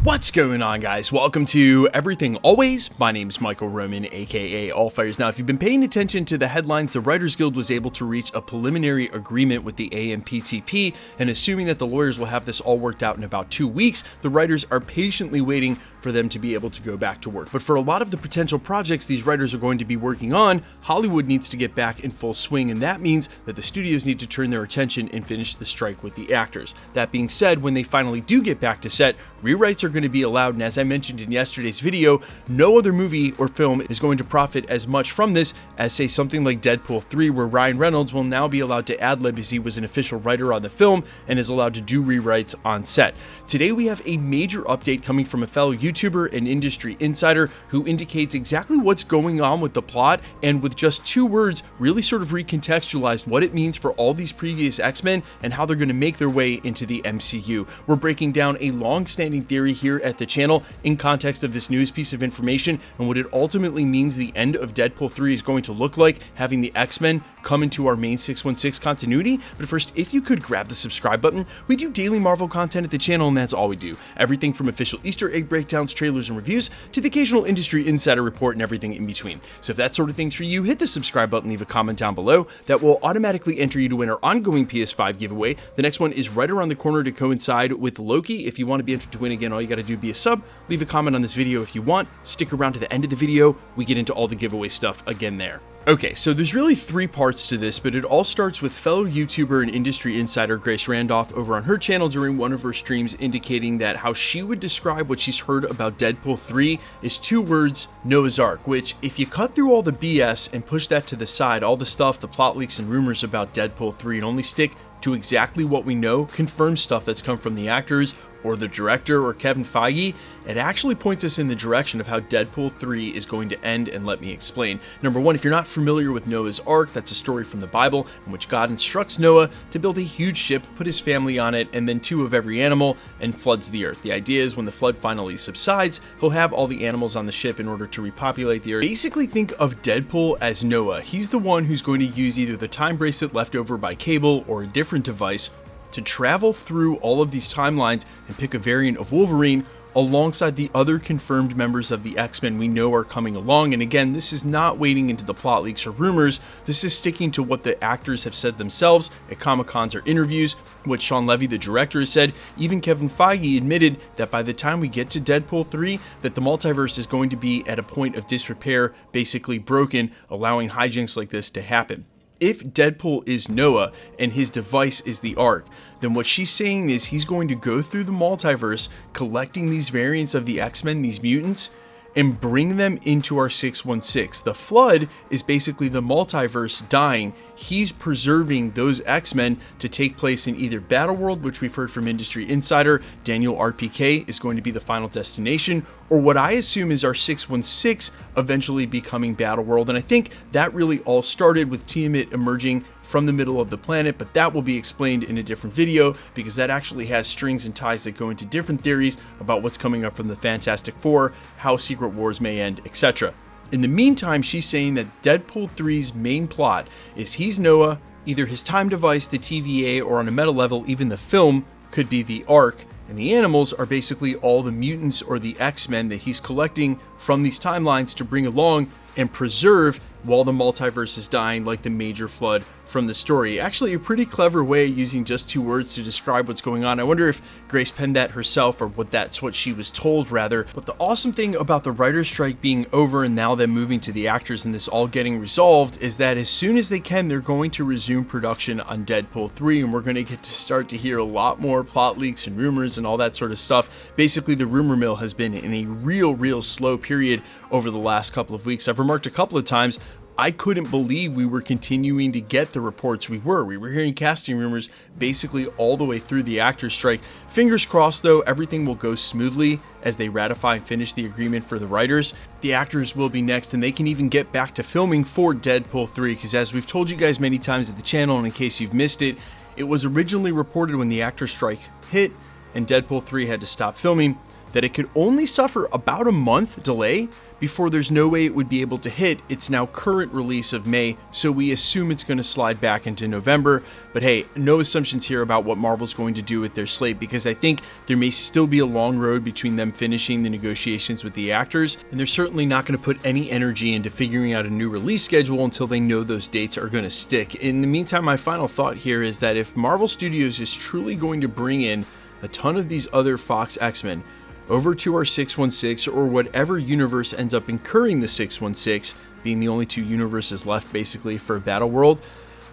What's going on, guys? Welcome to Everything Always. My name's Michael Roman, aka Allfires. Now, if you've been paying attention to the headlines, the Writers Guild was able to reach a preliminary agreement with the AMPTP, and assuming that the lawyers will have this all worked out in about 2 weeks, the writers are patiently waiting for them to be able to go back to work. But for a lot of the potential projects these writers are going to be working on, Hollywood needs to get back in full swing, and that means that the studios need to turn their attention and finish the strike with the actors. That being said, when they finally do get back to set, rewrites are going to be allowed, and as I mentioned in yesterday's video, no other movie or film is going to profit as much from this as, say, something like Deadpool 3, where Ryan Reynolds will now be allowed to ad-lib as he was an official writer on the film and is allowed to do rewrites on set. Today we have a major update coming from a fellow YouTuber and industry insider who indicates exactly what's going on with the plot, and with just 2 words really sort of recontextualized what it means for all these previous X-Men and how they're going to make their way into the MCU. We're breaking down a long-standing theory here at the channel in context of this newest piece of information and what it ultimately means the end of Deadpool 3 is going to look like, having the X-Men come into our main 616 continuity. But first, if you could grab the subscribe button. We do daily Marvel content at the channel, and that's all we do. Everything from official Easter egg breakdowns, trailers, and reviews to the occasional industry insider report and everything in between. So if that sort of thing's for you, hit the subscribe button, leave a comment down below. That will automatically enter you to win our ongoing PS5 giveaway. The next one is right around the corner to coincide with Loki. If you want to be entered to win again, all you got to do is be a sub, leave a comment on this video if you want, stick around to the end of the video, we get into all the giveaway stuff again there. Okay, so there's really 3 parts to this, but it all starts with fellow YouTuber and industry insider Grace Randolph over on her channel during one of her streams, indicating that how she would describe what she's heard about Deadpool 3 is 2 words: Noah's Ark, which, if you cut through all the BS and push that to the side, all the stuff, the plot leaks and rumors about Deadpool 3, and only stick to exactly what we know, confirmed stuff that's come from the actors or the director or Kevin Feige, it actually points us in the direction of how Deadpool 3 is going to end, and let me explain. Number 1, if you're not familiar with Noah's Ark, that's a story from the Bible in which God instructs Noah to build a huge ship, put his family on it, and then 2 of every animal, and floods the earth. The idea is when the flood finally subsides, he'll have all the animals on the ship in order to repopulate the earth. Basically think of Deadpool as Noah. He's the one who's going to use either the time bracelet left over by Cable or a different device to travel through all of these timelines and pick a variant of Wolverine alongside the other confirmed members of the X-Men we know are coming along. And again, this is not wading into the plot leaks or rumors. This is sticking to what the actors have said themselves at Comic-Cons or interviews, what Sean Levy, the director, has said. Even Kevin Feige admitted that by the time we get to Deadpool 3, that the multiverse is going to be at a point of disrepair, basically broken, allowing hijinks like this to happen. If Deadpool is Noah and his device is the Ark, then what she's saying is he's going to go through the multiverse, collecting these variants of the X-Men, these mutants, and bring them into our 616. The flood is basically the multiverse dying. He's preserving those X-Men to take place in either Battleworld, which we've heard from industry insider Daniel RPK is going to be the final destination, or what I assume is our 616 eventually becoming Battleworld. And I think that really all started with Tiamat emerging from the middle of the planet, but that will be explained in a different video because that actually has strings and ties that go into different theories about what's coming up from the Fantastic Four, how Secret Wars may end, etc. In the meantime, she's saying that Deadpool 3's main plot is he's Noah, either his time device, the TVA, or on a meta level, even the film could be the Ark, and the animals are basically all the mutants or the X-Men that he's collecting from these timelines to bring along and preserve while the multiverse is dying, like the major flood from the story. Actually, a pretty clever way using just 2 words to describe what's going on. I wonder if Grace penned that herself or that's what she was told, rather. But the awesome thing about the writer's strike being over and now them moving to the actors and this all getting resolved is that as soon as they can, they're going to resume production on Deadpool 3, and we're going to get to start to hear a lot more plot leaks and rumors and all that sort of stuff. Basically, the rumor mill has been in a real slow period over the last couple of weeks. I've remarked a couple of times, I couldn't believe we were continuing to get the reports we were. We were hearing casting rumors basically all the way through the actors' strike. Fingers crossed, though, everything will go smoothly as they ratify and finish the agreement for the writers. The actors will be next, and they can even get back to filming for Deadpool 3, because as we've told you guys many times at the channel, and in case you've missed it, it was originally reported when the actors' strike hit and Deadpool 3 had to stop filming that it could only suffer about a month delay before there's no way it would be able to hit its now current release of May, so we assume it's going to slide back into November. But hey, no assumptions here about what Marvel's going to do with their slate, because I think there may still be a long road between them finishing the negotiations with the actors, and they're certainly not going to put any energy into figuring out a new release schedule until they know those dates are going to stick. In the meantime, my final thought here is that if Marvel Studios is truly going to bring in a ton of these other Fox X-Men over to our 616, or whatever universe ends up incurring the 616, being the only two universes left basically for Battleworld,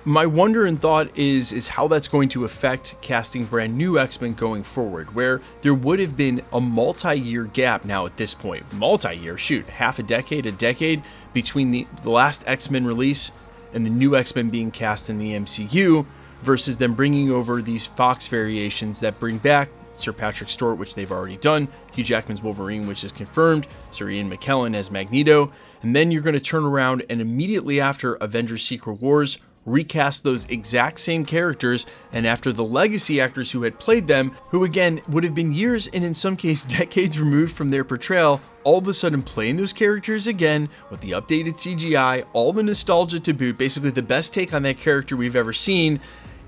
my wonder and thought is how that's going to affect casting brand new X-Men going forward, where there would have been a multi-year gap now at this point. Multi-year, shoot, half a decade between the last X-Men release and the new X-Men being cast in the MCU, versus them bringing over these Fox variations that bring back Sir Patrick Stewart, which they've already done, Hugh Jackman's Wolverine, which is confirmed, Sir Ian McKellen as Magneto, and then you're going to turn around and immediately after Avengers Secret Wars, recast those exact same characters, and after the legacy actors who had played them, who again would have been years and in some cases decades removed from their portrayal, all of a sudden playing those characters again with the updated CGI, all the nostalgia to boot, basically the best take on that character we've ever seen,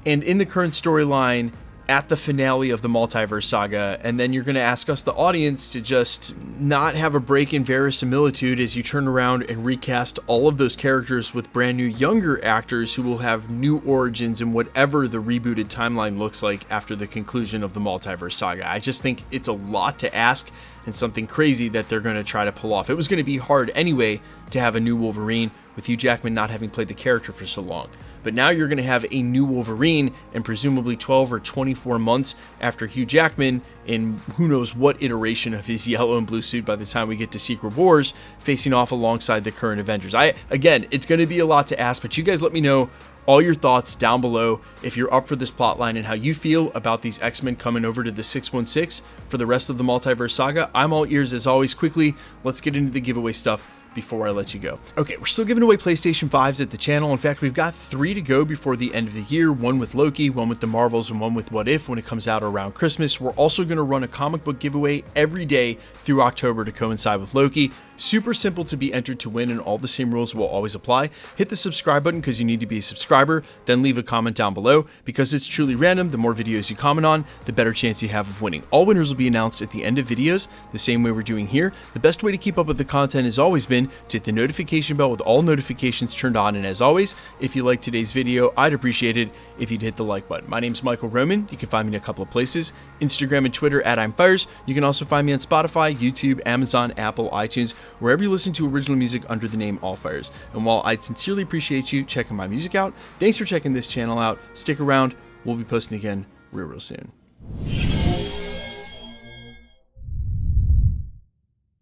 and in the current storyline at the finale of the multiverse saga. And then you're going to ask us, the audience, to just not have a break in verisimilitude as you turn around and recast all of those characters with brand new younger actors who will have new origins in whatever the rebooted timeline looks like after the conclusion of the multiverse saga. I just think it's a lot to ask and something crazy that they're going to try to pull off. It was going to be hard anyway to have a new Wolverine with Hugh Jackman not having played the character for so long. But now you're going to have a new Wolverine, and presumably 12 or 24 months after Hugh Jackman, in who knows what iteration of his yellow and blue suit by the time we get to Secret Wars, facing off alongside the current Avengers. Again, it's going to be a lot to ask, but you guys let me know all your thoughts down below if you're up for this plotline and how you feel about these X-Men coming over to the 616 for the rest of the multiverse saga. I'm all ears as always. Quickly, let's get into the giveaway stuff before I let you go. Okay, we're still giving away PlayStation 5s at the channel. In fact, we've got 3 to go before the end of the year, one with Loki, one with the Marvels, and one with What If when it comes out around Christmas. We're also going to run a comic book giveaway every day through October to coincide with Loki. Super simple to be entered to win, and all the same rules will always apply. Hit the subscribe button because you need to be a subscriber, then leave a comment down below. Because it's truly random, the more videos you comment on, the better chance you have of winning. All winners will be announced at the end of videos, the same way we're doing here. The best way to keep up with the content has always been to hit the notification bell with all notifications turned on, and as always, if you liked today's video, I'd appreciate it if you'd hit the like button. My name's Michael Roman. You can find me in a couple of places, Instagram and Twitter at I'mFires. You can also find me on Spotify, YouTube, Amazon, Apple, iTunes, wherever you listen to original music under the name Allfires. And while I'd sincerely appreciate you checking my music out, thanks for checking this channel out. Stick around. We'll be posting again real soon.